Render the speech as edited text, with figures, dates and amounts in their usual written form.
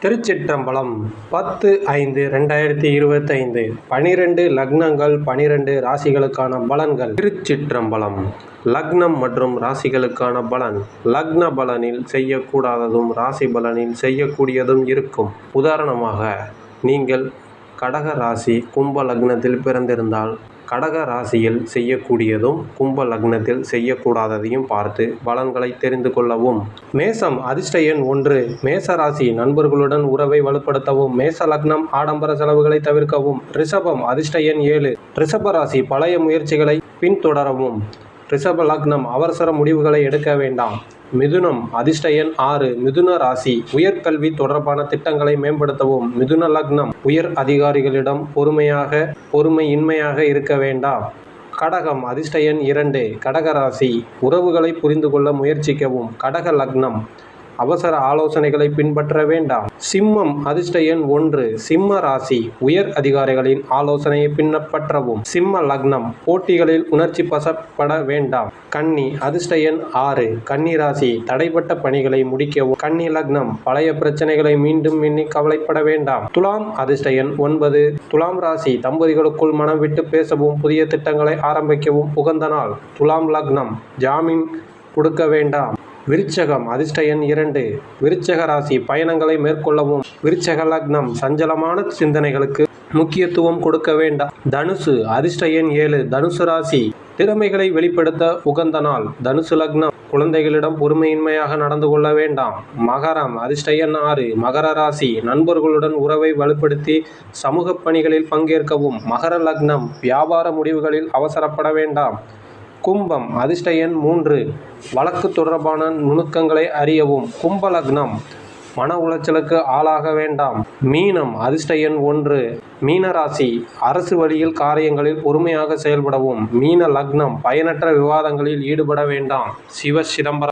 திருச்சிற்றம்பலம் 10/5/2025 12 லக்னங்கள் 12 ராசிகளுக்கான பலன்கள். திருச்சிற்றம்பலம். லக்னம் மற்றும் ராசிகளுக்கான பலன். லக்ன பலனில் செய்யக்கூடாததும் ராசி பலனில் செய்யக்கூடியதும் இருக்கும். உதாரணமாக, நீங்கள் கடக ராசி கும்ப லக்னத்தில் பிறந்திருந்தால் கடக ராசியில் செய்யக்கூடியதும் கும்ப லக்னத்தில் செய்யக்கூடாததையும் பார்த்து பலன்களை தெரிந்து கொள்ளவும். மேசம் அதிர்ஷ்ட எண் 1. மேச ராசி நண்பர்களுடன் உறவை வலுப்படுத்தவும். மேச லக்னம் ஆடம்பர செலவுகளை தவிர்க்கவும். ரிஷபம் அதிர்ஷ்ட எண் 7. ரிஷப ராசி பழைய முயற்சிகளை பின்தொடரவும். ரிஷப லக்னம் அவசர முடிவுகளை எடுக்க வேண்டாம். மிதுனம் அதிர்ஷ்ட எண் 6. மிதுன ராசி உயர்கல்வி தொடர்பான திட்டங்களை மேம்படுத்தவும். மிதுன லக்னம் உயர் அதிகாரிகளிடம் பொறுமையின்மையாக இருக்க வேண்டாம். கடகம் அதிர்ஷ்ட எண் 2. கடக ராசி உறவுகளை புரிந்து கொள்ள முயற்சிக்கவும். கடக லக்னம் அவசர ஆலோசனைகளை பின்பற்ற வேண்டாம். சிம்மம் அதிர்ஷ்ட எண் 1. சிம்ம ராசி உயர் அதிகாரிகளின் ஆலோசனையை பின்பற்றவும். சிம்ம லக்னம் போட்டிகளில் உணர்ச்சி வசப்பட வேண்டாம். கன்னி அதிர்ஷ்ட எண் 6. கன்னி ராசி தடைப்பட்ட பணிகளை முடிக்கவும். கன்னி லக்னம் பழைய பிரச்சனைகளை மீண்டும் எண்ணி கவலைப்பட வேண்டாம். துலாம் அதிர்ஷ்ட எண் 9. துலாம் ராசி தம்பதிகளுக்குள் மனம் விட்டு பேசவும். புதிய திட்டங்களை ஆரம்பிக்கவும் உகந்த நாள். துலாம் லக்னம் ஜாமீன் கொடுக்க வேண்டாம். விருச்சகம் அதிர்ஷ்ட எண் 2. விருச்சக ராசி பயணங்களை மேற்கொள்ளவும். விருச்சக லக்னம் சஞ்சலமான சிந்தனைகளுக்கு முக்கியத்துவம் கொடுக்க வேண்டாம். தனுசு அதிர்ஷ்ட எண் 7. தனுசு ராசி திறமைகளை வெளிப்படுத்த உகந்த நாள். தனுசு லக்னம் குழந்தைகளிடம் பொறுமையின்மையாக நடந்து கொள்ள வேண்டாம். மகரம் அதிர்ஷ்ட எண் 6. மகர ராசி நண்பர்களுடன் உறவை வலுப்படுத்தி சமூக பணிகளில் பங்கேற்கவும். மகர லக்னம் வியாபார முடிவுகளில் அவசரப்பட வேண்டாம். கும்பம் அதிர்ஷ்ட எண் 3. வழக்கு தொடர்பான நுணுக்கங்களை அறியவும். கும்ப லக்னம் மன உளைச்சலுக்கு ஆளாக வேண்டாம். மீனம் அதிர்ஷ்ட எண் 1. மீன ராசி அரசு வழியில் காரியங்களில் பொறுமையாக செயல்படவும். மீன லக்னம் பயனற்ற விவாதங்களில் ஈடுபட வேண்டாம். சிவ சிதம்பரம்.